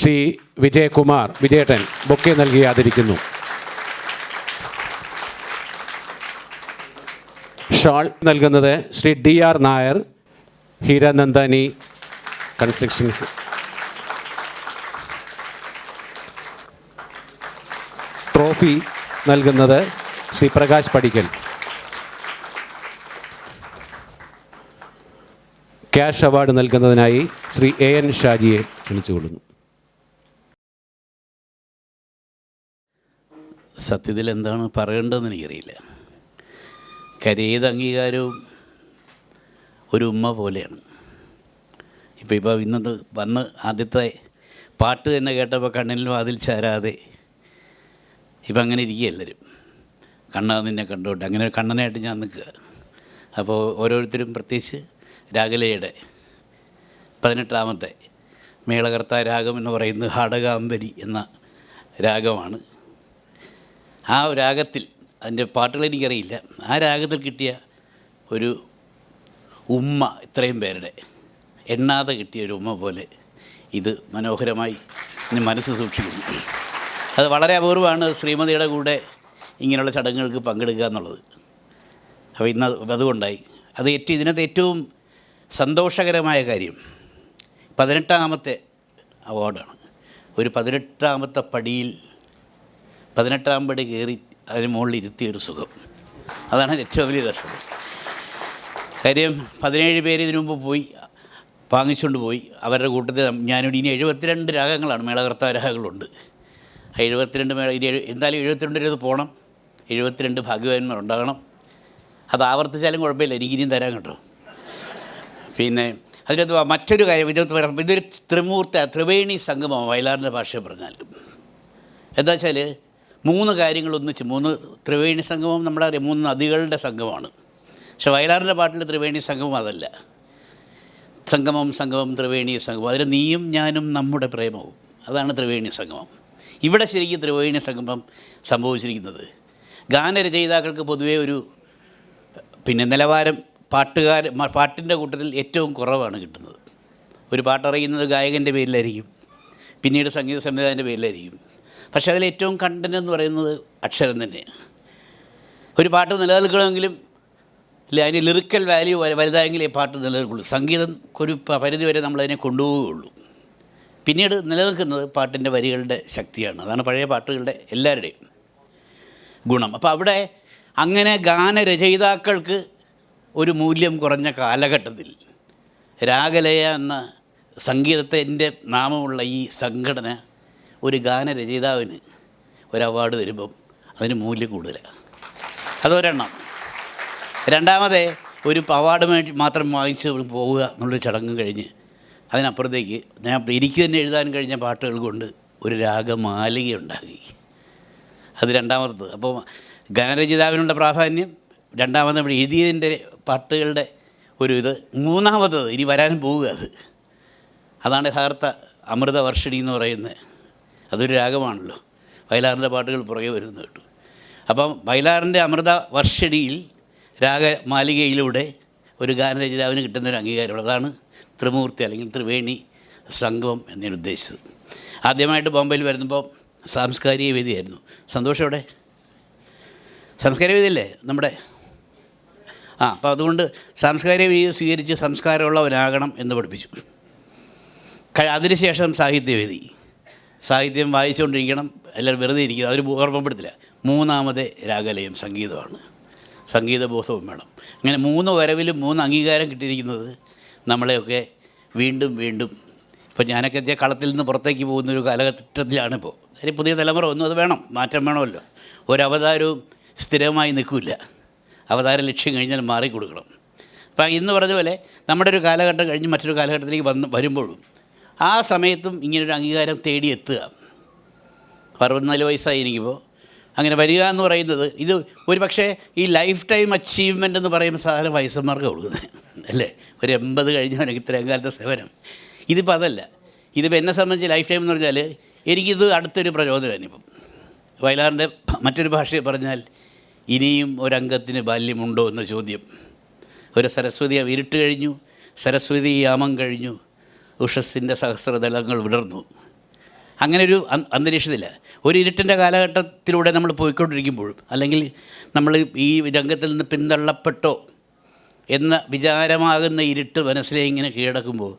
Shri Vijayakumar വിജയേട്ടൻ bouquet നൽകി ആദരിക്കുന്നു. Shawl നൽകുന്നത് Shri DR Nair, Hiranandani constructions. Trophy നൽകുന്നത് ശ്രീ പ്രകാശ് പടിക്കൽ. ക്യാഷ് അവാർഡ് നൽകുന്നതിനായി ശ്രീ AN ഷാജിയെ ക്ഷണിച്ചുകൊള്ളുന്നു. സത്യത്തിൽ എന്താണ് പറയേണ്ടതെന്ന് എനിക്കറിയില്ല. ഏത് അംഗീകാരവും ഒരു ഉമ്മ പോലെയാണ്. ഇപ്പോൾ ഇന്നത് വന്ന് ആദ്യത്തെ പാട്ട് തന്നെ കേട്ടപ്പോൾ കണ്ണിൽ വാതിൽ ചാരാതെ ഇപ്പം അങ്ങനെ ഇരിക്കുക എല്ലാവരും. കണ്ണ നിന്നെ കണ്ടോട്ടെ, അങ്ങനെ ഒരു കണ്ണനായിട്ട് ഞാൻ നിൽക്കുക. അപ്പോൾ ഓരോരുത്തരും പ്രത്യേകിച്ച് രാഗലയുടെ 18ാമത്തെ മേളകർത്ത രാഗം എന്ന് പറയുന്നത് ഹാടകാംബരി എന്ന രാഗമാണ്. ആ രാഗത്തിൽ അതിൻ്റെ പാട്ടുകൾ എനിക്കറിയില്ല. ആ രാഗത്തിൽ കിട്ടിയ ഒരു ഉമ്മ, ഇത്രയും പേരുടെ എണ്ണാതെ കിട്ടിയ ഒരു ഉമ്മ പോലെ ഇത് മനോഹരമായി എൻ്റെ മനസ്സ് സൂക്ഷിക്കുന്നു. അത് വളരെ അപൂർവമാണ് ശ്രീമതിയുടെ കൂടെ ഇങ്ങനെയുള്ള ചടങ്ങുകൾക്ക് പങ്കെടുക്കുക എന്നുള്ളത്. അപ്പോൾ ഇന്ന് അതുകൊണ്ടായി. ഇതിനകത്ത് ഏറ്റവും സന്തോഷകരമായ കാര്യം 18ാമത്തെ അവാർഡാണ്. ഒരു 18ാമത്തെ പടിയിൽ 18ാം പടി കയറി അതിന് മുകളിൽ ഇരുത്തിയൊരു സുഖം, അതാണ് ഏറ്റവും വലിയ രസം. കാര്യം 17 പേര് ഇതിനു മുമ്പ് പോയി വാങ്ങിച്ചുകൊണ്ട് പോയി. അവരുടെ കൂട്ടത്തിൽ ഞാനിവിടെ ഇനി 72 രാഗങ്ങളാണ്, മേളകർത്താ രാഗങ്ങളുണ്ട്. 72 എന്തായാലും 72 പോകണം. 72 ഭാഗ്യവാന്മാരുണ്ടാകണം. അത് ആവർത്തിച്ചാലും കുഴപ്പമില്ല, എനിക്കിനിയും തരാൻ കേട്ടോ. പിന്നെ അതിനകത്ത് മറ്റൊരു കാര്യം, ഇതൊരു ത്രിവേണി സംഗമമാണ് വയലാറിൻ്റെ ഭാഷയിൽ പറഞ്ഞാൽ. എന്താ വെച്ചാൽ 3 കാര്യങ്ങൾ ഒന്നിച്ച്, 3 ത്രിവേണി സംഗമം നമ്മുടെ 3 നദികളുടെ സംഗമമാണ്. പക്ഷെ വയലാറിൻ്റെ പാട്ടിൽ ത്രിവേണി സംഗമം അതല്ല. സംഗമം ത്രിവേണി സംഗമം, അതിൽ നീയും ഞാനും നമ്മുടെ പ്രേമവും, അതാണ് ത്രിവേണി സംഗമം. ഇവിടെ ശരിക്കും ത്രിവേണി സംഗമം സംഭവിച്ചിരിക്കുന്നത് ഗാനരചയിതാക്കൾക്ക് പൊതുവേ ഒരു നിലവാരം പാട്ടിൻ്റെ കൂട്ടത്തിൽ ഏറ്റവും കുറവാണ് കിട്ടുന്നത്. ഒരു പാട്ടറിയുന്നത് ഗായകൻ്റെ പേരിലായിരിക്കും, പിന്നീട് സംഗീത സംവിധായകൻ്റെ പേരിലായിരിക്കും. പക്ഷേ അതിലേറ്റവും കണ്ടന്റ് എന്ന് പറയുന്നത് അക്ഷരം തന്നെയാണ്. ഒരു പാട്ട് നിലനിൽക്കണമെങ്കിലും അതിന് ലിറിക്കൽ വാല്യൂ വലുതായെങ്കിൽ ഈ പാട്ട് നിലനിൽക്കുള്ളൂ. സംഗീതം ഒരു പരിധി വരെ നമ്മളതിനെ കൊണ്ടുപോവുകയുള്ളൂ. പിന്നീട് നിലനിൽക്കുന്നത് പാട്ടിൻ്റെ വരികളുടെ ശക്തിയാണ്. അതാണ് പഴയ പാട്ടുകളുടെ എല്ലാവരുടെയും ഗുണം. അപ്പോൾ അവിടെ അങ്ങനെ ഗാനരചയിതാക്കൾക്ക് ഒരു മൂല്യം കുറഞ്ഞ കാലഘട്ടത്തിൽ രാഗലയ എന്ന സംഗീതത്തിൻ്റെ നാമമുള്ള ഈ സംഘടന ഒരു ഗാനരചയിതാവിന് ഒരു അവാർഡ് തരുമ്പം അതിന് മൂല്യം കൂടുതലാണ്. അതൊരെണ്ണം. രണ്ടാമത് ഒരു അവാർഡ് മാത്രം വാങ്ങിച്ച് പോവുക എന്നുള്ളൊരു ചടങ്ങ് കഴിഞ്ഞ് അതിനപ്പുറത്തേക്ക് എനിക്ക് തന്നെ എഴുതാൻ കഴിഞ്ഞ പാട്ടുകൾ കൊണ്ട് ഒരു രാഗമാലിക ഉണ്ടാക്കി. അത് രണ്ടാമത്തത്. അപ്പോൾ ഗാനരചയിതാവിനുള്ള പ്രാധാന്യം, രണ്ടാമത് നമ്മൾ എഴുതിയതിൻ്റെ പാട്ടുകളുടെ ഒരു ഇത്, മൂന്നാമത്തത് ഇനി വരാനും പോവുക. അതാണ് യഥാർത്ഥ അമൃതവർഷിണി എന്ന് പറയുന്നത്. അതൊരു രാഗമാണല്ലോ. വയലാറിൻ്റെ പാട്ടുകൾ പുറകെ വരുന്നത് കേട്ടു. അപ്പം വയലാറിൻ്റെ അമൃതവർഷിണിയിൽ രാഗമാലികയിലൂടെ ഒരു ഗാനരചയിതാവിന് കിട്ടുന്നൊരു അംഗീകാരമാണ്. അതാണ് ത്രിമൂർത്തി അല്ലെങ്കിൽ ത്രിവേണി സംഗമം എന്നതിന് ഉദ്ദേശിച്ചത്. ആദ്യമായിട്ട് ബോംബെയിൽ വരുന്നപ്പോൾ സാംസ്കാരിക വേദിയായിരുന്നു. സന്തോഷം അവിടെ സാംസ്കാരിക വേദിയല്ലേ നമ്മുടെ. അപ്പോൾ അതുകൊണ്ട് സാംസ്കാരിക വേദി സ്വീകരിച്ച് സംസ്കാരമുള്ളവനാകണം എന്ന് പഠിപ്പിച്ചു. അതിനുശേഷം സാഹിത്യവേദി, സാഹിത്യം വായിച്ചുകൊണ്ടിരിക്കണം, എല്ലാവരും വെറുതെ ഇരിക്കുക, അവർ ഓർമ്മപ്പെടുത്തില്ല. മൂന്നാമത് രാഗലയം സംഗീതമാണ്, സംഗീതബോധവും വേണം. അങ്ങനെ 3 വരവിലും 3 അംഗീകാരം കിട്ടിയിരിക്കുന്നത് നമ്മളെയൊക്കെ വീണ്ടും ഇപ്പോൾ ഞാനൊക്കെ കളത്തിൽ നിന്ന് പുറത്തേക്ക് പോകുന്നൊരു കാലഘട്ടത്തിലാണിപ്പോൾ. അതിന് പുതിയ തലമുറ ഒന്നും അത് വേണം, മാറ്റം വേണമല്ലോ. ഒരവതാരവും സ്ഥിരമായി നിൽക്കില്ല, അവതാര ലക്ഷ്യം കഴിഞ്ഞാൽ മാറിക്കൊടുക്കണം. അപ്പം ഇന്ന് പറഞ്ഞ പോലെ നമ്മുടെ ഒരു കാലഘട്ടം കഴിഞ്ഞ് മറ്റൊരു കാലഘട്ടത്തിലേക്ക് വരുമ്പോഴും ആ സമയത്തും ഇങ്ങനൊരു അംഗീകാരം തേടിയെത്തുക. 64 വയസ്സായി എനിക്കിപ്പോൾ. അങ്ങനെ വരിക എന്ന് പറയുന്നത് ഇത് ഒരു പക്ഷേ ഈ ലൈഫ് ടൈം അച്ചീവ്മെൻ്റ് എന്ന് പറയുന്ന സാധനം വയസ്സന്മാർക്ക് കൊടുക്കുന്നത് അല്ലേ. ഒരു 80 കഴിഞ്ഞവനൊക്കെ ഇത്രയും കാലത്തെ സേവനം. ഇതിപ്പോൾ അതല്ല. ഇതിപ്പോൾ എന്നെ സംബന്ധിച്ച് ലൈഫ് ടൈം എന്ന് പറഞ്ഞാൽ എനിക്കിത് അടുത്തൊരു പ്രചോദനമാണ്. ഇപ്പം വയലാറിൻ്റെ മറ്റൊരു ഭാഷയിൽ പറഞ്ഞാൽ ഇനിയും ഒരംഗത്തിന് ബാല്യമുണ്ടോ എന്ന ചോദ്യം. ഒരു സരസ്വതി ഇരുട്ട് കഴിഞ്ഞു, സരസ്വതി യാമം കഴിഞ്ഞു, ഉഷസ്സിൻ്റെ സഹസ്രദളങ്ങൾ വിടർന്നു, അങ്ങനെ ഒരു അന്തരീക്ഷത്തില്ല. ഒരു ഇരുട്ടിൻ്റെ കാലഘട്ടത്തിലൂടെ നമ്മൾ പോയിക്കൊണ്ടിരിക്കുമ്പോഴും, അല്ലെങ്കിൽ നമ്മൾ ഈ രംഗത്തിൽ നിന്ന് പിന്തള്ളപ്പെട്ടോ എന്ന വിചാരമാകുന്ന ഇരുട്ട് മനസ്സിലെ ഇങ്ങനെ കീഴടക്കുമ്പോൾ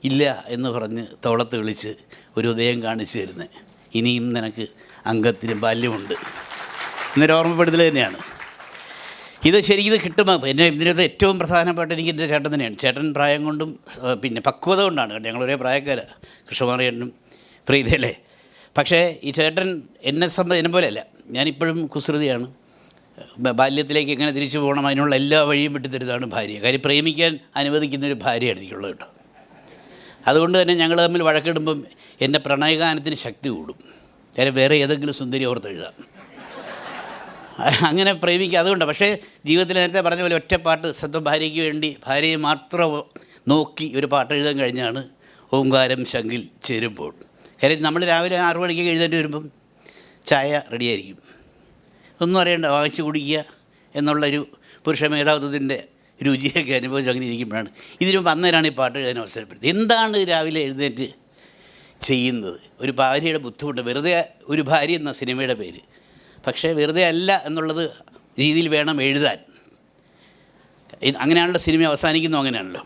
ഇല്ല എന്ന് പറഞ്ഞ് തോളത്ത് വിളിച്ച് ഒരു ഉദയം കാണിച്ചു തരുന്നത്, ഇനിയും നിനക്ക് അംഗത്തിന് ബാല്യമുണ്ട് എന്നൊരു ഓർമ്മപ്പെടുത്തൽ തന്നെയാണ് ഇത്. ശരിക്കും ഇത് കിട്ടുമ്പോൾ എന്നെ ഇതിനകത്ത് ഏറ്റവും പ്രധാനപ്പെട്ട എനിക്ക് എൻ്റെ ചേട്ടൻ തന്നെയാണ്. ചേട്ടൻ പ്രായം കൊണ്ടും പിന്നെ പക്വത കൊണ്ടാണ്. ഞങ്ങൾ ഒരേ പ്രായക്കാരാണ്, കൃഷ്ണകുമാരേട്ടനും പ്രീതയല്ലേ. പക്ഷേ ഈ ചേട്ടൻ എന്നെ പോലെയല്ല. ഞാനിപ്പോഴും കുസൃതിയാണ്. ബാല്യത്തിലേക്ക് എങ്ങനെ തിരിച്ചു പോകണം അതിനുള്ള എല്ലാ വഴിയും വിട്ടുതരുന്നതാണ് ഭാര്യ. കാര്യം പ്രേമിക്കാൻ അനുവദിക്കുന്നൊരു ഭാര്യയാണ് എനിക്കുള്ളത് കേട്ടോ. അതുകൊണ്ട് തന്നെ ഞങ്ങൾ തമ്മിൽ വഴക്കിടുമ്പം എൻ്റെ പ്രണയഗാനത്തിന് ശക്തി കൂടും. കാര്യം വേറെ ഏതെങ്കിലും സുന്ദരി ഓർത്ത് എഴുതാം, അങ്ങനെ പ്രേമിക്കുക. അതുകൊണ്ടാണ്. പക്ഷേ ജീവിതത്തിൽ നേരത്തെ പറഞ്ഞ പോലെ ഒറ്റപ്പാട്ട് സ്വന്തം ഭാര്യയ്ക്ക് വേണ്ടി ഭാര്യയെ മാത്രം നോക്കി ഒരു പാട്ട് എഴുതാൻ കഴിഞ്ഞാണ് ഓങ്കാരം ശങ്കിൽ ചേരുമ്പോൾ. കാര്യം നമ്മൾ രാവിലെ 6 മണിക്ക് എഴുന്നേറ്റ് വരുമ്പം ചായ റെഡിയായിരിക്കും, ഒന്നും അറിയണ്ട, വാങ്ങിച്ച് കുടിക്കുക എന്നുള്ളൊരു പുരുഷ മേധാവിത്വത്തിൻ്റെ രുചിയൊക്കെ അനുഭവിച്ച് അങ്ങനെ ഇരിക്കുമ്പോഴാണ് ഇതിനു അന്നേരമാണ് ഈ പാട്ട് എഴുതാൻ അവസരപ്പെടുന്നത്. എന്താണ് രാവിലെ എഴുന്നേറ്റ് ചെയ്യുന്നത്? ഒരു ഭാര്യയുടെ ബുദ്ധിമുട്ട്. വെറുതെ ഒരു ഭാര്യ എന്ന സിനിമയുടെ പേര്, പക്ഷേ വെറുതെ അല്ല എന്നുള്ളത് രീതിയിൽ വേണം എഴുതാൻ. അങ്ങനെയാണല്ലോ സിനിമ അവസാനിക്കുന്നു, അങ്ങനെയാണല്ലോ.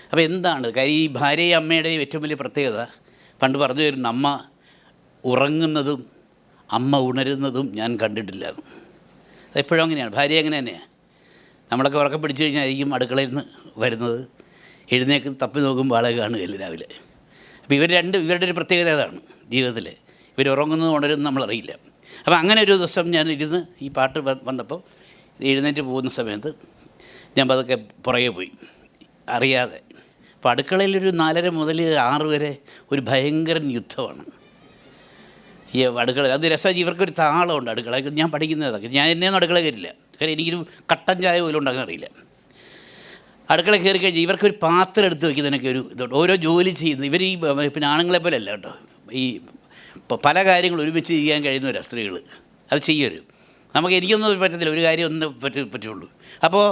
അപ്പോൾ എന്താണ് കാര്യം? ഈ ഭാര്യയും അമ്മയുടെയും ഏറ്റവും വലിയ പ്രത്യേകത, പണ്ട് പറഞ്ഞു തരുന്നു, അമ്മ ഉറങ്ങുന്നതും അമ്മ ഉണരുന്നതും ഞാൻ കണ്ടിട്ടില്ല. അതെപ്പോഴും അങ്ങനെയാണ്. ഭാര്യ അങ്ങനെ തന്നെയാണ്. നമ്മളൊക്കെ ഉറക്കം പിടിച്ചു കഴിഞ്ഞായിരിക്കും അടുക്കളയിൽ നിന്ന് വരുന്നത്, എഴുന്നേക്ക് തപ്പി നോക്കുമ്പോൾ ആളെ കാണുകയില്ല രാവിലെ. അപ്പോൾ ഇവരുടെ ഒരു പ്രത്യേകത അതാണ് ജീവിതത്തിൽ. ഇവർ ഉറങ്ങുന്നത് ഉണരുന്നത് നമ്മളറിയില്ല. അപ്പോൾ അങ്ങനെ ഒരു ദിവസം ഞാൻ ഇരുന്ന് ഈ പാട്ട് വന്നപ്പോൾ എഴുന്നേറ്റ് പോകുന്ന സമയത്ത് ഞാൻ പതുക്കെ പുറകെ പോയി അറിയാതെ. അപ്പോൾ അടുക്കളയിലൊരു 4:30 മുതൽ 6 വരെ ഒരു ഭയങ്കര യുദ്ധമാണ് ഈ അടുക്കള. അത് രസമായി. ഇവർക്കൊരു താളമുണ്ട് അടുക്കള. ഞാൻ പഠിക്കുന്നതൊക്കെ ഞാൻ എന്നെയൊന്നും അടുക്കള കയറില്ല. കാര്യം എനിക്കൊരു കട്ടൻ ചായ പോലും ഉണ്ടാക്കാൻ അറിയില്ല. അടുക്കള കയറി കഴിഞ്ഞാൽ ഇവർക്കൊരു പാത്രം എടുത്ത് വയ്ക്കുന്നതിനൊക്കെ ഒരു ഇതുണ്ട്. ഓരോ ജോലി ചെയ്യുന്നത് ഇവർ ഈ പിന്നെ ആണുങ്ങളെ പോലെ അല്ല കേട്ടോ. ഈ പല കാര്യങ്ങൾ ഒരുമിച്ച് ചെയ്യാൻ കഴിയുന്നവരാണ് സ്ത്രീകൾ. അത് ചെയ്യരുത്. എനിക്കൊന്നും പറ്റത്തില്ല, ഒരു കാര്യം ഒന്നും പറ്റുള്ളൂ. അപ്പോൾ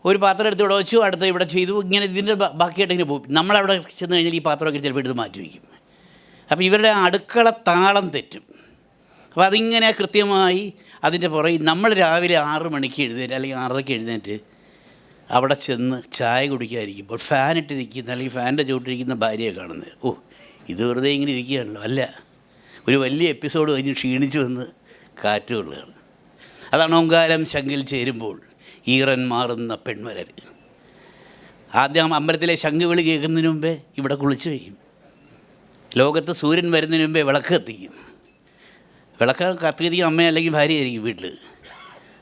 ഒരു പാത്രം എടുത്ത് ഇവിടെ വെച്ചു, അടുത്ത ഇവിടെ ചെയ്തു, ഇങ്ങനെ ഇതിൻ്റെ ബാക്കിയായിട്ട് ഇങ്ങനെ പോകും. നമ്മളവിടെ ചെന്ന് കഴിഞ്ഞാൽ ഈ പാത്രമൊക്കെ ചിലപ്പോൾ എടുത്ത് മാറ്റി വയ്ക്കും. അപ്പോൾ ഇവരുടെ അടുക്കള താളം തെറ്റും. അപ്പോൾ അതിങ്ങനെ കൃത്യമായി അതിൻ്റെ പുറകെ നമ്മൾ രാവിലെ 6 മണിക്ക് എഴുന്നേറ്റ് അല്ലെങ്കിൽ 6:30 എഴുന്നേറ്റ് അവിടെ ചെന്ന് ചായ കുടിക്കാതിരിക്കുമ്പോൾ ഫാനിട്ടിരിക്കുന്ന അല്ലെങ്കിൽ ഫാനിൻ്റെ ചുവട്ടിരിക്കുന്ന ഭാര്യയെ കാണുന്നത്, ഓ ഇത് വെറുതെ ഇങ്ങനെ ഇരിക്കുകയാണല്ലോ. അല്ല, ഒരു വലിയ എപ്പിസോഡ് കഴിഞ്ഞ് ക്ഷീണിച്ച് വന്ന് കാറ്റ് കൊള്ളുകയാണ്. അതാണ് ഓങ്കാരം ശങ്കിൽ ചേരുമ്പോൾ ഈറൻ മാറുന്ന പെൺമലർ. ആദ്യം അമ്പലത്തിലെ ശംഖ് വിളി കേൾക്കുന്നതിന് മുമ്പേ ഇവിടെ കുളിച്ച് കഴിയും. ലോകത്ത് സൂര്യൻ വരുന്നതിന് മുമ്പേ വിളക്ക് കത്തിക്കും. വിളക്ക് കത്തിക്കും അമ്മ അല്ലെങ്കിൽ ഭാര്യയായിരിക്കും വീട്ടിൽ.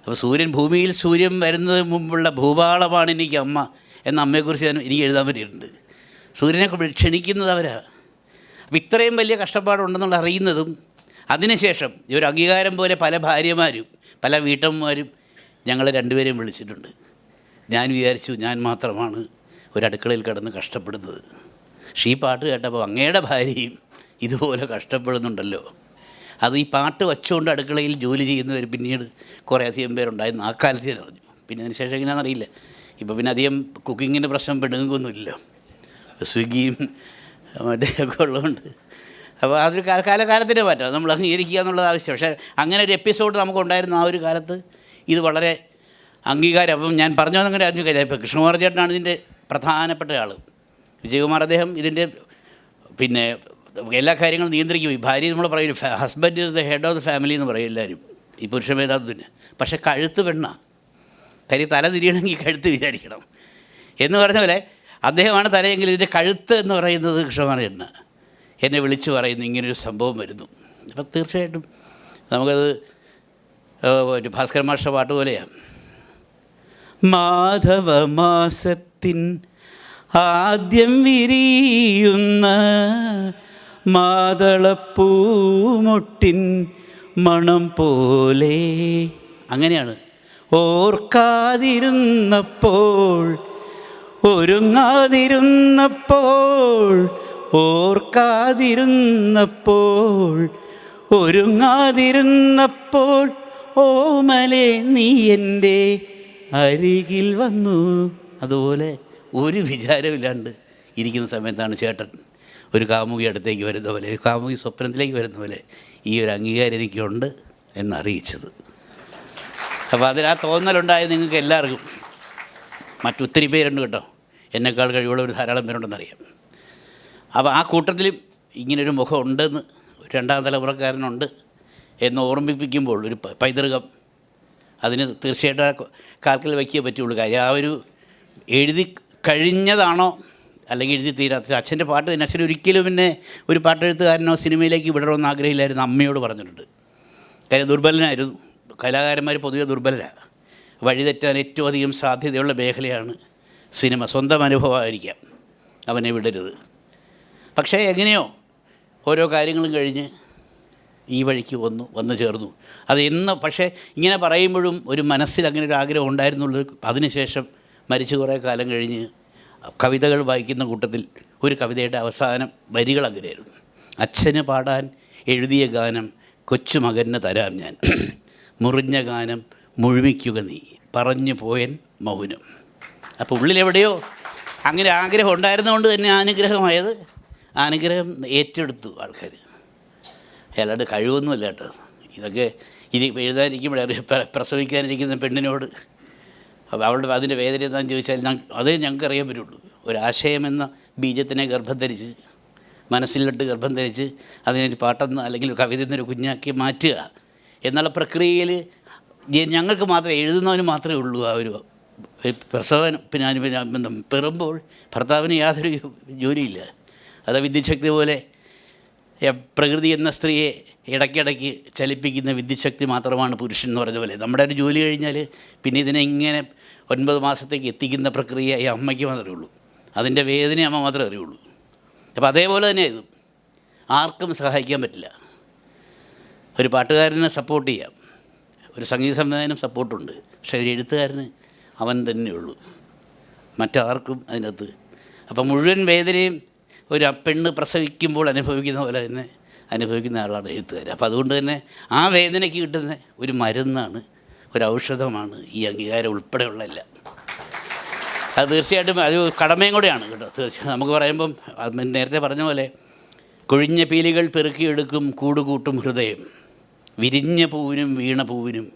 അപ്പോൾ ഭൂമിയിൽ സൂര്യൻ വരുന്നതിന് മുമ്പുള്ള ഭൂപാളമാണ് എനിക്ക് അമ്മ എന്ന അമ്മയെക്കുറിച്ച് എനിക്ക് എഴുതാൻ പറ്റിയിട്ടുണ്ട്. സൂര്യനെ ക്ഷണിക്കുന്നത് അവരാണ്. അപ്പോൾ ഇത്രയും വലിയ കഷ്ടപ്പാടുണ്ടെന്നുള്ള അറിയുന്നതും അതിനുശേഷം ഒരു അംഗീകാരം പോലെ പല ഭാര്യമാരും പല വീട്ടമ്മമാരും ഞങ്ങളെ 2 പേരെയും വിളിച്ചിട്ടുണ്ട്. ഞാൻ വിചാരിച്ചു ഞാൻ മാത്രമാണ് ഒരടുക്കളയിൽ കിടന്ന് കഷ്ടപ്പെടുന്നത്. പക്ഷേ ഈ പാട്ട് കേട്ടപ്പോൾ അങ്ങയുടെ ഭാര്യയും ഇതുപോലെ കഷ്ടപ്പെടുന്നുണ്ടല്ലോ. അത് ഈ പാട്ട് വച്ചുകൊണ്ട് അടുക്കളയിൽ ജോലി ചെയ്യുന്നവർ പിന്നീട് കുറേ അധികം പേരുണ്ടായിരുന്നു. ആ കാലത്ത് ഞാൻ അറിഞ്ഞു. പിന്നെ അതിന് ശേഷം എങ്ങനെയാണെന്ന് അറിയില്ല. ഇപ്പോൾ പിന്നെ അധികം കുക്കിങ്ങിൻ്റെ പ്രശ്നം പെണ്ണുങ്ങൾക്കൊന്നുമില്ല, സ്വിഗ്ഗിയും മറ്റേയൊക്കെ ഉള്ളതുകൊണ്ട്. അപ്പോൾ അതൊരു കാലത്തിൻ്റെ മാറ്റം നമ്മൾ അംഗീകരിക്കുക എന്നുള്ളത് ആവശ്യം. പക്ഷേ അങ്ങനെ ഒരു എപ്പിസോഡ് നമുക്കുണ്ടായിരുന്നു ആ ഒരു കാലത്ത്. ഇത് വളരെ അംഗീകാരം. അപ്പം ഞാൻ പറഞ്ഞതങ്ങനെ അറിഞ്ഞു കഴിഞ്ഞാൽ ഇപ്പോൾ കൃഷ്ണകുമാർ ചേട്ടനാണ് ഇതിൻ്റെ പ്രധാനപ്പെട്ട ആൾ. വിജയകുമാർ അദ്ദേഹം ഇതിൻ്റെ പിന്നെ എല്ലാ കാര്യങ്ങളും നിയന്ത്രിക്കും. ഈ ഭാര്യ നമ്മൾ പറയും husband is the head of the family എന്ന് പറയും എല്ലാവരും ഈ പുരുഷ മേധാവിത്വത്തിന്. പക്ഷേ കഴുത്ത് പെണ്ണാണ്. കാര്യം തല തിരിയണമെങ്കിൽ കഴുത്ത് വിചാരിക്കണം എന്ന് പറഞ്ഞ പോലെ അദ്ദേഹമാണ് തലയെങ്കിൽ ഇതിൻ്റെ കഴുത്ത് എന്ന് പറയുന്നത് കൃഷ്ണകുമാർ ചേട്ടന്. എന്നെ വിളിച്ചു പറയുന്നു ഇങ്ങനൊരു സംഭവം വരുന്നു. അപ്പം തീർച്ചയായിട്ടും നമുക്കത് ഒരു ഭാസ്കര മാഷ പാട്ട് പോലെയാണ്. മാധവമാസത്തിൻ ആദ്യം വിരിയുന്ന മാതളപ്പൂമൊട്ടിൻ മണം പോലെ. അങ്ങനെയാണ്. ഓർക്കാതിരുന്നപ്പോൾ ഒരുങ്ങാതിരുന്നപ്പോൾ ഓർക്കാതിരുന്നപ്പോൾ ഒരുങ്ങാതിരുന്നപ്പോൾ ഓമലേ നീ എൻ്റെ അരികിൽ വന്നു. അതുപോലെ ഒരു വിചാരമില്ലാണ്ട് ഇരിക്കുന്ന സമയത്താണ് ചേട്ടൻ ഒരു കാമുകി അടുത്തേക്ക് വരുന്ന പോലെ, ഒരു കാമുകി സ്വപ്നത്തിലേക്ക് വരുന്ന പോലെ ഈ ഒരു അംഗീകാരം എനിക്കുണ്ട് എന്നറിയിച്ചത്. അപ്പോൾ അതിന് ആ തോന്നലുണ്ടായത് നിങ്ങൾക്ക് എല്ലാവർക്കും, മറ്റൊത്തിരി പേരുണ്ട് കേട്ടോ, എന്നെക്കാൾ കഴിവുള്ള ഒരു ധാരാളം പേരുണ്ടെന്നറിയാം. അപ്പോൾ ആ കൂട്ടത്തിലും ഇങ്ങനൊരു മുഖം ഉണ്ടെന്ന്, ഒരു രണ്ടാം തലമുറക്കാരനുണ്ട് എന്ന് ഓർമ്മിപ്പിക്കുമ്പോൾ ഒരു പൈതൃകം, അതിന് തീർച്ചയായിട്ടും ആ കാൽക്കൽ വയ്ക്കേ പറ്റുള്ളൂ. കാര്യം ആ ഒരു എഴുതി കഴിഞ്ഞതാണോ അല്ലെങ്കിൽ എഴുതി തീരാത്ത അച്ഛൻ്റെ പാട്ട് തന്നെ. അച്ഛൻ ഒരിക്കലും പിന്നെ ഒരു പാട്ടെഴുത്തുകാരനോ സിനിമയിലേക്ക് വിടണമെന്ന് ആഗ്രഹമില്ലായിരുന്നു, അമ്മയോട് പറഞ്ഞിട്ടുണ്ട്. കാര്യം ദുർബലനായിരുന്നു, കലാകാരന്മാർ പൊതുവെ ദുർബലരാണ്. വഴിതെറ്റാൻ ഏറ്റവും അധികം സാധ്യതയുള്ള മേഖലയാണ് സിനിമ. സ്വന്തം അനുഭവമായിരിക്കാം, അവനെ വിടരുത്. പക്ഷേ എങ്ങനെയോ ഓരോ കാര്യങ്ങളും കഴിഞ്ഞ് ഈ വഴിക്ക് വന്നു ചേർന്നു. അത് എന്ന് പക്ഷേ ഇങ്ങനെ പറയുമ്പോഴും ഒരു മനസ്സിൽ അങ്ങനെ ഒരു ആഗ്രഹം ഉണ്ടായിരുന്നുള്ളത് അതിനുശേഷം മരിച്ചു കുറേ കാലം കഴിഞ്ഞ് കവിതകൾ വായിക്കുന്ന കൂട്ടത്തിൽ ഒരു കവിതയുടെ അവസാനം വരികൾ അങ്ങനെയായിരുന്നു: അച്ഛന് പാടാൻ എഴുതിയ ഗാനം കൊച്ചുമകന് തരാം ഞാൻ, മുറിഞ്ഞ ഗാനം മുഴുമിക്കുക നീ, പറഞ്ഞു പോയൻ മൗനം. അപ്പോൾ ഉള്ളിലെവിടെയോ അങ്ങനെ ആഗ്രഹം ഉണ്ടായിരുന്നതുകൊണ്ട് തന്നെ അനുഗ്രഹമായത്, അനുഗ്രഹം ഏറ്റെടുത്തു ആൾക്കാർ. അല്ലാണ്ട് കഴിവൊന്നുമില്ല കേട്ടോ. ഇതൊക്കെ ഇത് എഴുതാനിരിക്കുമ്പോഴേ പ്രസവിക്കാനിരിക്കുന്ന പെണ്ണിനോട് അവളുടെ അതിൻ്റെ വേദന എന്താണെന്ന് ചോദിച്ചാൽ അതേ ഞങ്ങൾക്ക് അറിയാൻ പറ്റുള്ളൂ. ഒരാശയമെന്ന ബീജത്തിനെ ഗർഭം ധരിച്ച്, മനസ്സിലിട്ട് ഗർഭം ധരിച്ച് അതിനൊരു പാട്ടെന്ന് അല്ലെങ്കിൽ കവിത എന്നൊരു കുഞ്ഞാക്കി മാറ്റുക എന്നുള്ള പ്രക്രിയയിൽ ഞങ്ങൾക്ക് മാത്രമേ, എഴുതുന്നവന് മാത്രമേ ഉള്ളൂ ആ ഒരു പ്രസവനം. പിന്നെ പെറുമ്പോൾ ഭർത്താവിന് യാതൊരു ജോലിയില്ല. അത് വിദ്യുച്ഛക്തി പോലെ പ്രകൃതി എന്ന സ്ത്രീയെ ഇടയ്ക്കിടയ്ക്ക് ചലിപ്പിക്കുന്ന വിദ്യുച്ഛക്തി മാത്രമാണ് പുരുഷൻ എന്ന് പറഞ്ഞ പോലെ. നമ്മുടെ ഒരു ജോലി കഴിഞ്ഞാൽ പിന്നെ ഇതിനെ ഇങ്ങനെ 9 മാസത്തേക്ക് എത്തിക്കുന്ന പ്രക്രിയ ഈ അമ്മയ്ക്ക് മാത്രമേ ഉള്ളൂ. അതിൻ്റെ വേദന അമ്മ മാത്രമേ അറിയുള്ളൂ. അപ്പോൾ അതേപോലെ തന്നെ ഇത് ആർക്കും സഹായിക്കാൻ പറ്റില്ല. ഒരു പാട്ടുകാരനെ സപ്പോർട്ട് ചെയ്യാം, ഒരു സംഗീത സംവിധാനം സപ്പോർട്ടുണ്ട്, പക്ഷേ ഒരു എഴുത്തുകാരന് അവൻ തന്നെയുള്ളൂ, മറ്റാർക്കും അതിനകത്ത്. അപ്പം മുഴുവൻ വേദനയും ഒരു പെണ്ണ് പ്രസവിക്കുമ്പോൾ അനുഭവിക്കുന്ന പോലെ തന്നെ അനുഭവിക്കുന്ന ആളാണ് എഴുത്തുകാരൻ. അപ്പോൾ അതുകൊണ്ട് തന്നെ ആ വേദനയ്ക്ക് കിട്ടുന്ന ഒരു മരുന്നാണ്, ഒരു ഔഷധമാണ് ഈ അംഗീകാരം ഉൾപ്പെടെയുള്ള എല്ലാം. അത് തീർച്ചയായിട്ടും അത് കടമയും കൂടെയാണ് കേട്ടോ. തീർച്ചയായും നമുക്ക് പറയുമ്പം നേരത്തെ പറഞ്ഞ പോലെ കൊഴിഞ്ഞ പീലികൾ പെറുക്കിയെടുക്കും കൂടുകൂട്ടും ഹൃദയം, വിരിഞ്ഞ പൂവിനും വീണ പൂവിനും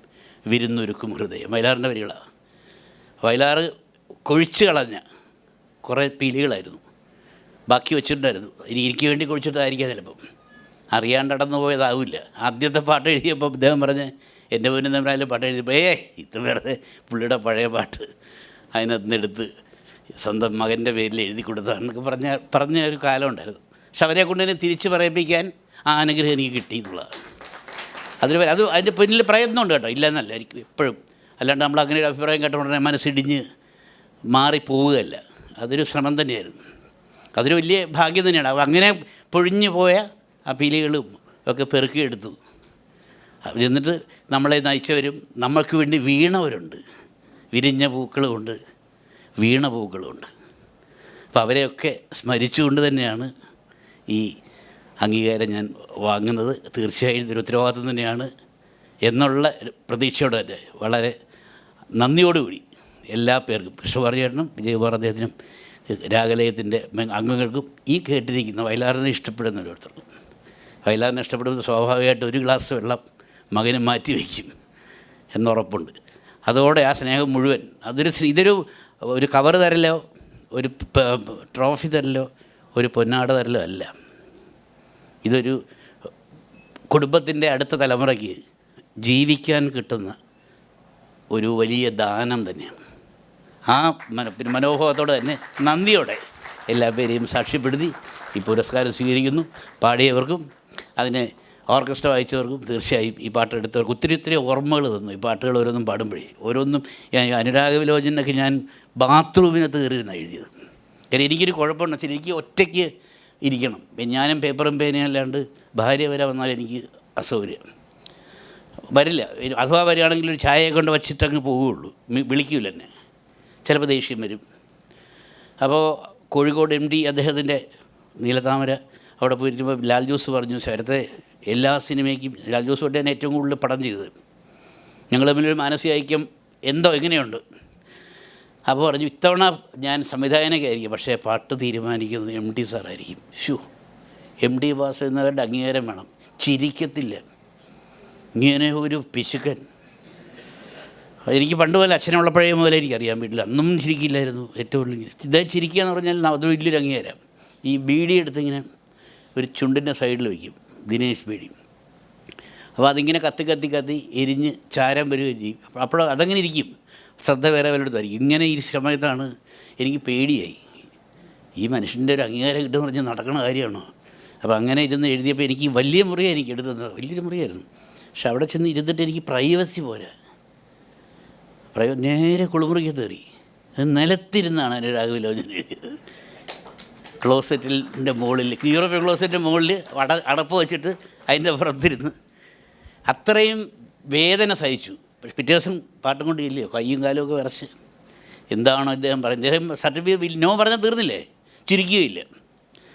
വിരുന്നൊരുക്കും ഹൃദയം. വയലാറിൻ്റെ വരികളാണ്. വയലാറ് കൊഴിച്ച് കളഞ്ഞ കുറേ പീലികളായിരുന്നു, ബാക്കി വെച്ചിട്ടുണ്ടായിരുന്നു. എനിക്ക് വേണ്ടി കുഴിച്ചിട്ടായിരിക്കാം ചിലപ്പം, അറിയാണ്ട് അടന്നു പോയതാവില്ല. ആദ്യത്തെ പാട്ട് എഴുതിയപ്പോൾ അദ്ദേഹം പറഞ്ഞ് എൻ്റെ മുന്നിൽ നമ്മളായാലും പാട്ട് എഴുതിയപ്പോൾ ഇത് വെറുതെ പുള്ളിയുടെ പഴയ പാട്ട് അതിനകത്ത് നിന്ന് എടുത്ത് സ്വന്തം മകൻ്റെ പേരിൽ എഴുതി കൊടുത്തതാണെന്നൊക്കെ പറഞ്ഞ ഒരു കാലം ഉണ്ടായിരുന്നു. പക്ഷെ അവരെ കൊണ്ട് തന്നെ തിരിച്ച് പറയിപ്പിക്കാൻ ആ അനുഗ്രഹം എനിക്ക് കിട്ടി എന്നുള്ളതാണ്. അതിൻ്റെ പിന്നിൽ പ്രയത്നമുണ്ട് കേട്ടോ, ഇല്ലെന്നല്ല എനിക്ക് എപ്പോഴും. അല്ലാണ്ട് നമ്മൾ അങ്ങനെ ഒരു അഭിപ്രായം കേട്ടുകൊണ്ടുതന്നെ മനസ്സിടിഞ്ഞ് മാറിപ്പോവുകയല്ല, അതൊരു ശ്രമം തന്നെയായിരുന്നു. അതൊരു വലിയ ഭാഗ്യം തന്നെയാണ്. അങ്ങനെ പൊഴിഞ്ഞു പോയ ആ പീലികളും ഒക്കെ പെറുക്കിയെടുത്തു. എന്നിട്ട് നമ്മളെ നയിച്ചവരും നമ്മൾക്ക് വേണ്ടി വീണവരുണ്ട്, വിരിഞ്ഞ പൂക്കളുമുണ്ട്, വീണ പൂക്കളുമുണ്ട്. അപ്പോൾ അവരെയൊക്കെ സ്മരിച്ചുകൊണ്ട് തന്നെയാണ് ഈ അംഗീകാരം ഞാൻ വാങ്ങുന്നത്. തീർച്ചയായും ഇതൊരു ഉത്തരവാദിത്വം തന്നെയാണ് എന്നുള്ള പ്രതീക്ഷയോടെ തന്നെ വളരെ നന്ദിയോടുകൂടി എല്ലാ പേർക്കും, കൃഷ്ണകുമാർ ചേട്ടനും വിജയകുമാർ അദ്ദേഹത്തിനും രാഗലയത്തിൻ്റെ അംഗങ്ങൾക്കും ഈ കേട്ടിരിക്കുന്ന വയലാറിനെ ഇഷ്ടപ്പെടുന്ന ഓരോരുത്തർക്കും. വയലാറിനെ ഇഷ്ടപ്പെടുന്നത് സ്വാഭാവികമായിട്ട് ഒരു ഗ്ലാസ് വെള്ളം മകന് മാറ്റി വയ്ക്കും എന്നുറപ്പുണ്ട്. അതോടെ ആ സ്നേഹം മുഴുവൻ ഇതൊരു ഒരു കവർ തരലോ ഒരു ട്രോഫി തരലോ ഒരു പൊന്നാട തരലോ അല്ല. ഇതൊരു കുടുംബത്തിൻ്റെ അടുത്ത തലമുറയ്ക്ക് ജീവിക്കാൻ കിട്ടുന്ന ഒരു വലിയ ദാനം തന്നെയാണ്. ആ മനോഭാവത്തോടെ തന്നെ നന്ദിയോടെ എല്ലാ പേരെയും സാക്ഷ്യപ്പെടുത്തി ഈ പുരസ്കാരം സ്വീകരിക്കുന്നു. പാടിയവർക്കും അതിനെ ഓർക്കസ്ട്ര വായിച്ചവർക്കും തീർച്ചയായും ഈ പാട്ടെടുത്തവർക്ക് ഒത്തിരി ഓർമ്മകൾ തന്നു. ഈ പാട്ടുകൾ ഓരോന്നും പാടുമ്പോഴേ ഓരോന്നും അനുരാഗ വിലോചനൊക്കെ ഞാൻ ബാത്റൂമിനകത്ത് കയറിയിരുന്നാണ് എഴുതിയത്. കാര്യം എനിക്കൊരു കുഴപ്പമുണ്ട് വെച്ചാൽ എനിക്ക് ഒറ്റയ്ക്ക് ഇരിക്കണം. ഞാനും പേപ്പറും പേനയും അല്ലാണ്ട് ഭാര്യ വരെ വന്നാൽ എനിക്ക് അസൗകര്യം വരില്ല. അഥവാ വരികയാണെങ്കിൽ ഒരു ചായയെ കൊണ്ട് വച്ചിട്ടങ്ങ് പോവുകയുള്ളൂ, വിളിക്കില്ല എന്നെ. ചിലപ്പോൾ ദേഷ്യം വരും. അപ്പോൾ കോഴിക്കോട് MD അദ്ദേഹത്തിൻ്റെ നീലത്താമര അവിടെ പോയിരിക്കുമ്പോൾ ലാൽ ജോസ് പറഞ്ഞു, ശരത്തെ എല്ലാ സിനിമയ്ക്കും ലാൽ ജോസ് തൊട്ടാണ് ഏറ്റവും കൂടുതൽ പടം ചെയ്തത്, ഞങ്ങൾ തമ്മിലൊരു മാനസിക ഐക്യം എങ്ങനെയുണ്ട്. അപ്പോൾ പറഞ്ഞു, ഇത്തവണ ഞാൻ സംവിധായകനൊക്കെ ആയിരിക്കും, പക്ഷേ പാട്ട് തീരുമാനിക്കുന്നത് MD സാറായിരിക്കും. MT വാസുദേവൻ്റെ അംഗീകാരം വേണം. ചിരിക്കത്തില്ല, ഇങ്ങനെ ഒരു പിശുക്കൻ. എനിക്ക് പണ്ട് പോലെ അച്ഛനുള്ളപ്പോഴേ മുതലേ എനിക്കറിയാൻ വീട്ടിൽ അന്നും ചിരിക്കില്ലായിരുന്നു. ഏറ്റവും വലിയ ഇതേ ചിരിക്കുക എന്ന് പറഞ്ഞാൽ അത് വലിയൊരു അംഗീകാരം. ഈ ബീഡി എടുത്തിങ്ങനെ ഒരു ചുണ്ടിൻ്റെ സൈഡിൽ വയ്ക്കും, ദിനേശ് ബീഡി. അപ്പോൾ അതിങ്ങനെ കത്തി കത്തി കത്തി എരിഞ്ഞ് ചാരം വരികയും ചെയ്യും. അപ്പോൾ അതങ്ങനെ ഇരിക്കും, ശ്രദ്ധ വേറെ വല്ലയിടത്തായിരിക്കും. ഇങ്ങനെ ഈ സമയത്താണ് എനിക്ക് പേടിയായി, ഈ മനുഷ്യൻ്റെ ഒരു അംഗീകാരം കിട്ടുമെന്ന് പറഞ്ഞാൽ നടക്കണ കാര്യമാണോ? അപ്പോൾ അങ്ങനെ ഇരുന്ന് എഴുതിയപ്പോൾ എനിക്ക് വലിയ മുറിയാണ് എനിക്ക് എടുത്തത്, വലിയൊരു മുറിയായിരുന്നു. പക്ഷെ അവിടെ ചെന്ന് ഇരുന്നിട്ട് എനിക്ക് പ്രൈവസി പോരാ. നേരെ കുളിമുറിക്ക് കയറി, അത് നിലത്തിരുന്നാണ് എൻ്റെ രാഘവലോചന എഴുതിയത്. ക്ലോസറ്റിൻ്റെ മുകളിൽ, യൂറോപ്യൻ ക്ലോസറ്റിൻ്റെ മുകളിൽ അടപ്പ് വെച്ചിട്ട് അതിൻ്റെ പുറത്തിരുന്ന് അത്രയും വേദന സഹിച്ചു. പക്ഷെ പിറ്റേ ദിവസം പാട്ടും കൊണ്ട് ഇല്ലയോ, കയ്യും കാലും ഒക്കെ വിറച്ച്. എന്താണോ ഇദ്ദേഹം പറയുന്നത്, ഇദ്ദേഹം സർട്ടിഫിക്കറ്റ് നോ പറഞ്ഞാൽ തീർന്നില്ലേ, ചിരിക്കുകയില്ല.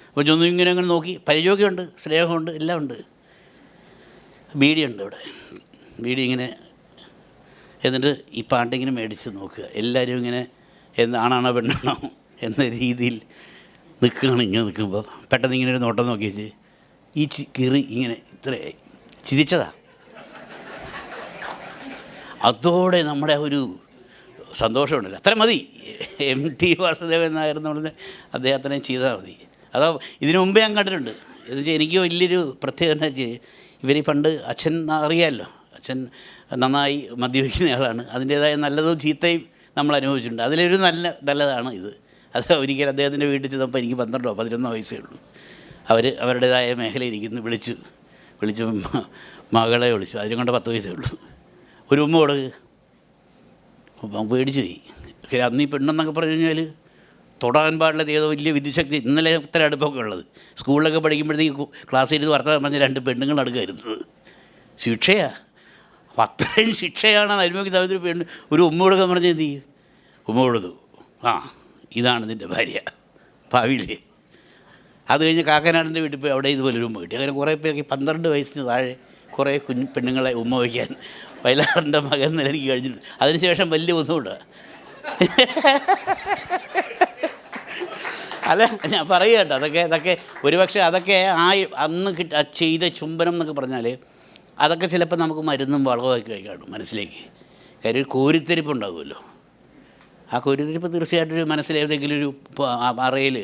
അപ്പോൾ ഒന്നും ഇങ്ങനെ അങ്ങനെ നോക്കി, പരിചയമൊക്കെയുണ്ട്, സ്നേഹമുണ്ട്, എല്ലാം ഉണ്ട്. ബീഡിയുണ്ട് ഇവിടെ, ബീഡി ഇങ്ങനെ. എന്നിട്ട് ഈ പാട്ടിങ്ങനെ മേടിച്ച് നോക്കുക, എല്ലാവരും ഇങ്ങനെ ആണാണോ പെണ്ണാണോ എന്ന രീതിയിൽ നിൽക്കുകയാണ്. ഇങ്ങനെ നിൽക്കുമ്പോൾ പെട്ടെന്ന് ഇങ്ങനെ ഒരു നോട്ടം നോക്കി വെച്ച് ഈ കിറി ഇങ്ങനെ ഇത്രയായി ചിരിച്ചതാ. അതോടെ നമ്മുടെ ഒരു സന്തോഷമുണ്ടല്ലോ, അത്ര മതി. MT വാസുദേവൻ നായരെന്ന് പറഞ്ഞ അദ്ദേഹത്തിനെ ചെയ്താൽ മതി. അതോ ഇതിനു മുമ്പേ ഞാൻ കണ്ടിട്ടുണ്ട്. എന്ന് വെച്ചാൽ എനിക്ക് വലിയൊരു പ്രത്യേകത വെച്ചാൽ ഇവർ പണ്ട് അച്ഛൻ അറിയാമല്ലോ, അച്ഛൻ നന്നായി മദ്യപിക്കുന്ന ആളാണ്. അതിൻ്റേതായ നല്ലതും ചീത്തയും നമ്മൾ അനുഭവിച്ചിട്ടുണ്ട്. അതിലൊരു നല്ലതാണ് ഇത്. അത് ഒരിക്കൽ അദ്ദേഹത്തിൻ്റെ വീട്ടിൽ ചെന്നപ്പോൾ എനിക്ക് 12 or 11 വയസ്സേ ഉള്ളൂ. അവരുടേതായ മേഖലയിൽ ഇരിക്കുന്നു. വിളിച്ചു മകളെ വിളിച്ചു, അതിനും കൊണ്ട് 10 വയസ്സേ ഉള്ളൂ. ഒരു ഉമ്മ കൊടുക്ക്. പേടിച്ചു പോയി. അന്ന് ഈ പെണ്ണെന്നൊക്കെ പറഞ്ഞു കഴിഞ്ഞാൽ തൊടാൻ പാടില്ലാത്ത ഏതോ വലിയ വിദ്യുശക്തി. ഇന്നലെ ഇത്ര അടുപ്പൊക്കെ ഉള്ളത്. സ്കൂളിലൊക്കെ പഠിക്കുമ്പോഴത്തേക്ക് ക്ലാസ്സിൽ ഇരുന്ന് വർത്തമാനം പറഞ്ഞ് 2 പെണ്ണുങ്ങൾ അടുക്കായിരുന്നു. ശിക്ഷയാണ്, അത്രയും ശിക്ഷയാണ് അനുഭവിക്കുന്നത്. ഒരു ഉമ്മ കൊടുക്കാൻ പറഞ്ഞാൽ എന്ത് ചെയ്യും? ഉമ്മ കൊടുത്തു, ആ ഇതാണ് നിൻ്റെ ഭാര്യ ഭാവിയിലേ. അത് കഴിഞ്ഞ് കാക്കനാടിൻ്റെ വീട്ടിൽ പോയി അവിടെ ഇതുപോലെ ഒരു ഉമ്മ കിട്ടി. അങ്ങനെ കുറേ പേർക്ക് 12 വയസ്സിന് താഴെ കുറേ പെണ്ണുങ്ങളെ ഉമ്മ വയ്ക്കാൻ വയലാറിൻ്റെ മകൻ എനിക്ക് കഴിഞ്ഞിട്ടുണ്ട്. അതിനുശേഷം വലിയ ബുദ്ധിമുട്ടാണ്. അല്ല, ഞാൻ പറയുക കേട്ടോ, അതൊക്കെ ഒരുപക്ഷെ അതൊക്കെ അന്ന് ചെയ്ത ചുംബനം എന്നൊക്കെ പറഞ്ഞാൽ അതൊക്കെ ചിലപ്പോൾ നമുക്ക് മരുന്നും വളമൊക്കെ കാണും മനസ്സിലേക്ക്. കാര്യം ഒരു കോരിത്തെരിപ്പ് ഉണ്ടാകുമല്ലോ. ആ കോരിത്തെരിപ്പ് തീർച്ചയായിട്ടും മനസ്സിലേതെങ്കിലും ഒരു അറയിൽ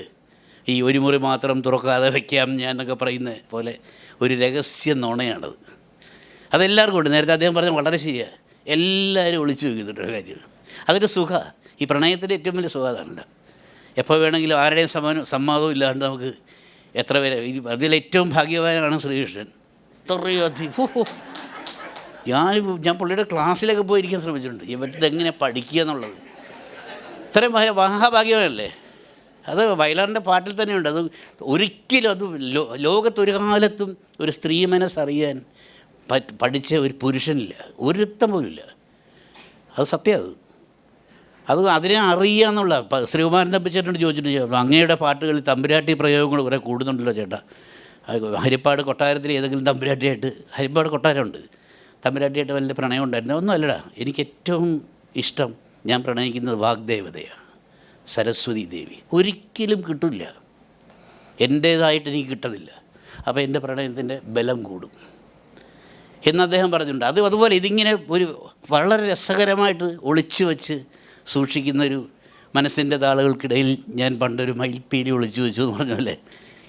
ഈ ഒരു മുറി മാത്രം തുറക്കാതെ വയ്ക്കാം ഞാൻ എന്നൊക്കെ പറയുന്ന പോലെ ഒരു രഹസ്യ നുണയാണത്. അതെല്ലാവർക്കും ഉണ്ട്. നേരത്തെ അദ്ദേഹം പറഞ്ഞാൽ വളരെ ശരിയാണ്. എല്ലാവരും ഒളിച്ചു വയ്ക്കുന്നുണ്ട് കാര്യം. അതൊരു സുഖമാണ്. ഈ പ്രണയത്തിൻ്റെ ഏറ്റവും വലിയ സുഖം അതാണല്ലോ. എപ്പോൾ വേണമെങ്കിലും ആരുടെയും സമ്മതവും ഇല്ലാണ്ട് നമുക്ക് എത്ര പേരെ. അതിലേറ്റവും ഭാഗ്യവാനാണ് ശ്രീകൃഷ്ണൻ. അത്രയധികം ഞാൻ പുള്ളിയുടെ ക്ലാസ്സിലൊക്കെ പോയിരിക്കാൻ ശ്രമിച്ചിട്ടുണ്ട്. ഇവരിതെങ്ങനെ പഠിക്കുക എന്നുള്ളത് ഇത്രയും മഹാഭാഗ്യവാനല്ലേ. അത് വയലാറിൻ്റെ പാട്ടിൽ തന്നെയുണ്ട്. അത് ഒരിക്കലും അത് ലോകത്തൊരു കാലത്തും ഒരു സ്ത്രീ മനസ്സറിയാൻ പഠിച്ച ഒരു പുരുഷനില്ല, ഒരുത്തം പോലുമില്ല. അത് സത്യം. അത് അതിനെ അറിയുക എന്നുള്ള. ശ്രീകുമാരൻ തമ്പിച്ചേട്ടനോട് ചോദിച്ചിട്ടുണ്ട്, അങ്ങയുടെ പാട്ടുകളിൽ തമ്പുരാട്ടി പ്രയോഗങ്ങൾ കുറേ കൂടുന്നുണ്ടല്ലോ ചേട്ടാ. ഹരിപ്പാട് കൊട്ടാരത്തിൽ ഏതെങ്കിലും തമ്പുരാട്ടിയായിട്ട്, ഹരിപ്പാട് കൊട്ടാരമുണ്ട്, തമ്പുരാട്ടിയായിട്ട് വലിയ പ്രണയം ഉണ്ടായിരുന്നു? ഒന്നും അല്ലടാ, എനിക്ക് ഏറ്റവും ഇഷ്ടം, ഞാൻ പ്രണയിക്കുന്നത് വാഗ്ദേവതയാണ്, സരസ്വതി ദേവി. ഒരിക്കലും കിട്ടില്ല, എൻ്റേതായിട്ട് എനിക്ക് കിട്ടത്തില്ല. അപ്പോൾ എൻ്റെ പ്രണയത്തിൻ്റെ ബലം കൂടും എന്ന് അദ്ദേഹം പറഞ്ഞിട്ടുണ്ട്. അതുപോലെ ഇതിങ്ങനെ ഒരു വളരെ രസകരമായിട്ട് ഒളിച്ചു വച്ച് സൂക്ഷിക്കുന്നൊരു മനസ്സിൻ്റെ താളുകൾക്കിടയിൽ ഞാൻ പണ്ടൊരു മയിൽപ്പീലി ഒളിച്ചു വെച്ചു എന്ന് പറഞ്ഞല്ലേ.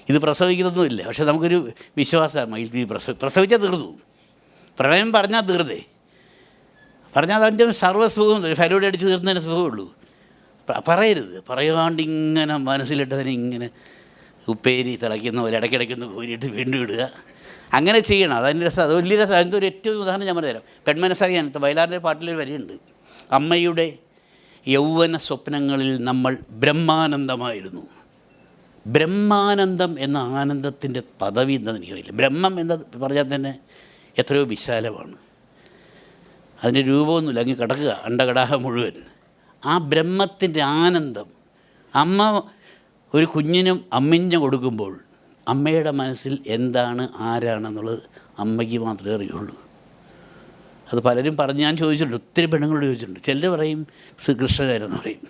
ഇത് പ്രസവിക്കുന്നൊന്നുമില്ല, പക്ഷെ നമുക്കൊരു വിശ്വാസമാണ് മയിൽപ്പീലി പ്രസവിച്ചാൽ തീർന്നു. പ്രണയം പറഞ്ഞാൽ തീർന്നേ, പറഞ്ഞാൽ അതിൻ്റെ സർവ്വസുഖം ഫലൂടെ അടിച്ച് തീർന്നതിന് സുഖമുള്ളൂ. പറയരുത്, പറയാണ്ടിങ്ങനെ മനസ്സിലിട്ടതിനെ ഇങ്ങനെ ഉപ്പേരി തിളയ്ക്കുന്ന പോലെ ഇടയ്ക്കിടയ്ക്കൊന്ന് കോരിയിട്ട് വീണ്ടും ഇടുക, അങ്ങനെ ചെയ്യണം. അതിൻ്റെ രസം, അത് വലിയ രസം. അതിൻ്റെ ഒരു ഏറ്റവും ഉദാഹരണം ഞാൻ പറഞ്ഞുതരാം. പെൺമനസ്സറിയാൻ വയലാറിൻ്റെ പാട്ടിലൊരു വരിയുണ്ട്, അമ്മയുടെ യൗവന സ്വപ്നങ്ങളിൽ നമ്മൾ ബ്രഹ്മാനന്ദമായിരുന്നു. ബ്രഹ്മാനന്ദം എന്ന ആനന്ദത്തിൻ്റെ പദവി എന്താണെന്ന് എനിക്കറിയില്ല. ബ്രഹ്മം എന്ന് പറഞ്ഞാൽ തന്നെ എത്രയോ വിശാലമാണ്. അതിൻ്റെ രൂപമൊന്നുമില്ല, അങ്ങ് കിടക്കുക അണ്ടകടാഹം മുഴുവൻ. ആ ബ്രഹ്മത്തിൻ്റെ ആനന്ദം അമ്മ ഒരു കുഞ്ഞിനും അമ്മിഞ്ഞ കൊടുക്കുമ്പോൾ അമ്മയുടെ മനസ്സിൽ എന്താണ് ആരാണെന്നുള്ളത് അമ്മയ്ക്ക് മാത്രമേ അറിയുള്ളൂ. അത് പലരും പറഞ്ഞ് ഞാൻ ചോദിച്ചിട്ടുണ്ട്, ഒത്തിരി പെണ്ണുങ്ങളോട് ചോദിച്ചിട്ടുണ്ട്. ചിലർ പറയും കൃഷ്ണനാരെന്ന് പറയും,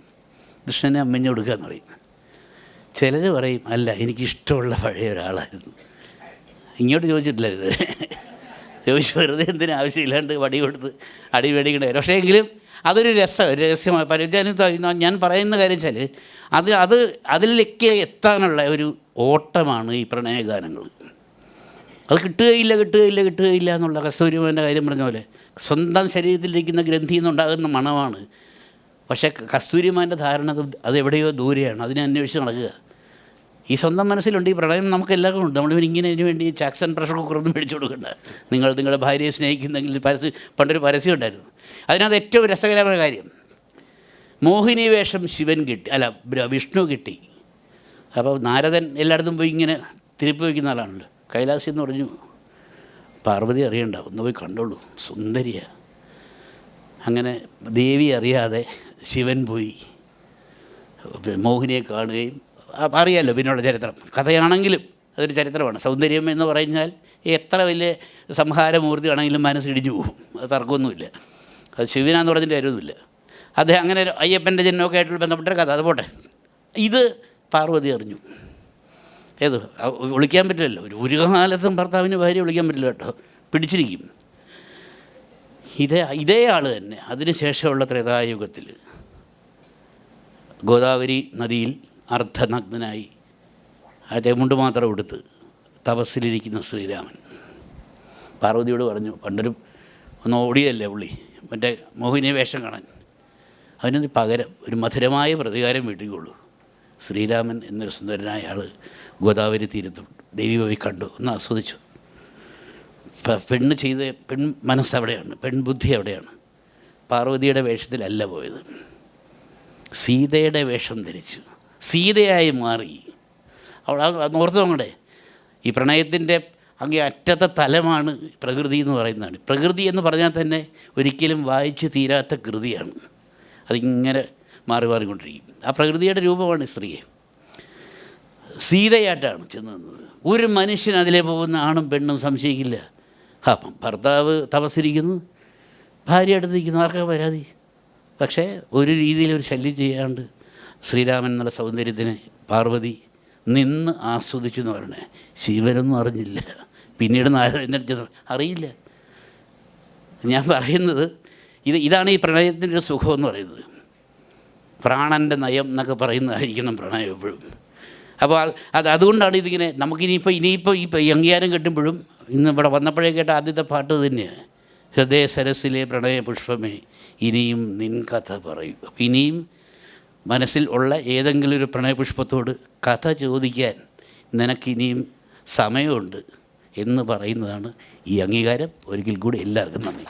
കൃഷ്ണനെ അമ്മിഞ്ഞ കൊടുക്കുക എന്ന് പറയും. ചിലർ പറയും അല്ല, എനിക്കിഷ്ടമുള്ള പഴയ ഒരാളായിരുന്നു. ഇങ്ങോട്ട് ചോദിച്ചിട്ടില്ല ഇത്. ചോദിച്ചു വെറുതെ എന്തിനും ആവശ്യമില്ലാണ്ട് വടി കൊടുത്ത് അടി മേടിക്കേണ്ട കാര്യം. പക്ഷേ എങ്കിലും അതൊരു രഹസ്യമായ പരിചയം. ഞാൻ പറയുന്ന കാര്യം വെച്ചാൽ അതിലേക്ക് എത്താനുള്ള ഒരു ഓട്ടമാണ് ഈ പ്രണയഗാനങ്ങൾ. അത് കിട്ടുകയില്ല എന്നുള്ള കസ്തൂരിമാൻ്റെ കാര്യം പറഞ്ഞ പോലെ സ്വന്തം ശരീരത്തിലിരിക്കുന്ന ഗ്രന്ഥിയിൽ നിന്നുണ്ടാകുന്ന മണമാണ്. പക്ഷേ കസ്തൂരിമാൻ്റെ ധാരണ അതെവിടെയോ ദൂരെയാണ്, അതിനെ അന്വേഷിച്ച് നടക്കുക. ഈ സ്വന്തം മനസ്സിലുണ്ട് ഈ പ്രണയം, നമുക്ക് എല്ലാവർക്കും ഉണ്ട്. നമ്മളിങ്ങനെ ഇതിനു വേണ്ടി ചാക്സൺ പ്രഷർ കുക്കറൊന്നും മേടിച്ചു കൊടുക്കണ്ട. നിങ്ങളുടെ ഭാര്യയെ സ്നേഹിക്കുന്നെങ്കിൽ പണ്ടൊരു പരസ്യം ഉണ്ടായിരുന്നു. അതിനകത്ത് ഏറ്റവും രസകരമായ കാര്യം, മോഹിനി വേഷം ശിവൻ കിട്ടി, വിഷ്ണു കിട്ടി. അപ്പോൾ നാരദൻ എല്ലായിടത്തും പോയി ഇങ്ങനെ തിരുപ്പി വയ്ക്കുന്ന ആളാണല്ലോ. കൈലാസി എന്ന് പറഞ്ഞു, പാർവതി അറിയണ്ട, ഒന്ന് പോയി കണ്ടോളൂ, സുന്ദരിയാണ്. അങ്ങനെ ദേവി അറിയാതെ ശിവൻ പോയി മോഹിനിയെ കാണുകയും, അറിയാമല്ലോ പിന്നെയുള്ള ചരിത്രം. കഥയാണെങ്കിലും അതൊരു ചരിത്രമാണ്. സൗന്ദര്യം എന്ന് പറഞ്ഞാൽ എത്ര വലിയ സംഹാരമൂർത്തി ആണെങ്കിലും മനസ്സിടിഞ്ഞു പോകും, അത് തർക്കമൊന്നുമില്ല. അത് ശിവനാന്ന് പറഞ്ഞതിൻ്റെ കാര്യമൊന്നുമില്ല. അദ്ദേഹം അങ്ങനെ അയ്യപ്പൻ്റെ ജന്മമൊക്കെ ആയിട്ടുള്ള ബന്ധപ്പെട്ടൊരു കഥ. അതുപോട്ടെ, ഇത് പാർവതി അറിഞ്ഞു. ഏത് വിളിക്കാൻ പറ്റില്ലല്ലോ, ഒരു കാലത്തും ഭർത്താവിന് ഭാര്യ വിളിക്കാൻ പറ്റില്ല കേട്ടോ, പിടിച്ചിരിക്കും. ഇതേ ആൾ തന്നെ അതിന് ശേഷമുള്ള ത്രേതായുഗത്തിൽ ഗോദാവരി നദിയിൽ അർദ്ധനഗ്നനായി മുണ്ട് മാത്രം എടുത്ത് തപസ്സിലിരിക്കുന്ന ശ്രീരാമൻ പാർവതിയോട് പറഞ്ഞു, ഒന്ന് ഓടിയല്ലേ പുള്ളി മറ്റേ മോഹിനി വേഷം കാണാൻ, അതിനൊരു പകരം ഒരു മധുരമായ പ്രതികാരം വീട്ടിക്കൊള്ളൂ. ശ്രീരാമൻ എന്നൊരു സുന്ദരനായ ആൾ ഗോദാവരി തീരത്ത് ദേവി പോയി കണ്ടു, ഒന്ന് ആസ്വദിച്ചു. പെൺ മനസ്സവിടെയാണ്, പെൺബുദ്ധി അവിടെയാണ്. പാർവതിയുടെ വേഷത്തിലല്ല പോയത്, സീതയുടെ വേഷം ധരിച്ചു, സീതയായി മാറി. അത് ഓർത്ത് നോക്കണ്ടേ, ഈ പ്രണയത്തിൻ്റെ അങ്ങേ അറ്റത്തെ തലമാണ് പ്രകൃതി എന്ന് പറയുന്നതാണ്. പ്രകൃതി എന്ന് പറഞ്ഞാൽ തന്നെ ഒരിക്കലും വായിച്ച് തീരാത്ത കൃതിയാണ്. അതിങ്ങനെ മാറിക്കൊണ്ടിരിക്കും. ആ പ്രകൃതിയുടെ രൂപമാണ് സ്ത്രീയെ. സീതയായിട്ടാണ് ചെന്ന് നിന്നത്. ഒരു മനുഷ്യൻ അതിലേ പോകുന്ന ആണും പെണ്ണും സംശയിക്കില്ല. അപ്പം ഭർത്താവ് തപസ്സിരിക്കുന്നു, ഭാര്യ അടുത്തിരിക്കുന്നു, ആർക്കാ പരാതി? പക്ഷേ ഒരു രീതിയിൽ ഒരു ശല്യം ചെയ്യാണ്ട് ശ്രീരാമൻ എന്നുള്ള സൗന്ദര്യത്തിനെ പാർവതി നിന്ന് ആസ്വദിച്ചു എന്ന് പറയണേ. ശിവനൊന്നും അറിഞ്ഞില്ല, പിന്നീട് നാരദൻ്റെ അടുത്ത് അറിയില്ല. ഞാൻ പറയുന്നത് ഇതാണ് ഈ പ്രണയത്തിൻ്റെ ഒരു സുഖമെന്ന് പറയുന്നത്. പ്രാണൻ്റെ നയം എന്നൊക്കെ പറയുന്നതായിരിക്കണം പ്രണയം എപ്പോഴും. അപ്പോൾ അതുകൊണ്ടാണ് ഇതിങ്ങനെ ഇനിയിപ്പോൾ ഈ അംഗീകാരം കിട്ടുമ്പോഴും ഇന്ന് ഇവിടെ വന്നപ്പോഴേ കേട്ട ആദ്യത്തെ പാട്ട് തന്നെയാണ്, ഹൃദയ സരസിലെ പ്രണയ പുഷ്പമേ ഇനിയും നിൻ കഥ പറയൂ. ഇനിയും മനസ്സിൽ ഉള്ള ഏതെങ്കിലും ഒരു പ്രണയപുഷ്പത്തോട് കഥ ചോദിക്കാൻ നിനക്കിനിയും സമയമുണ്ട് എന്ന് പറയുന്നതാണ് ഈ അംഗീകാരം. ഒരിക്കൽ കൂടി എല്ലാവർക്കും നന്ദി.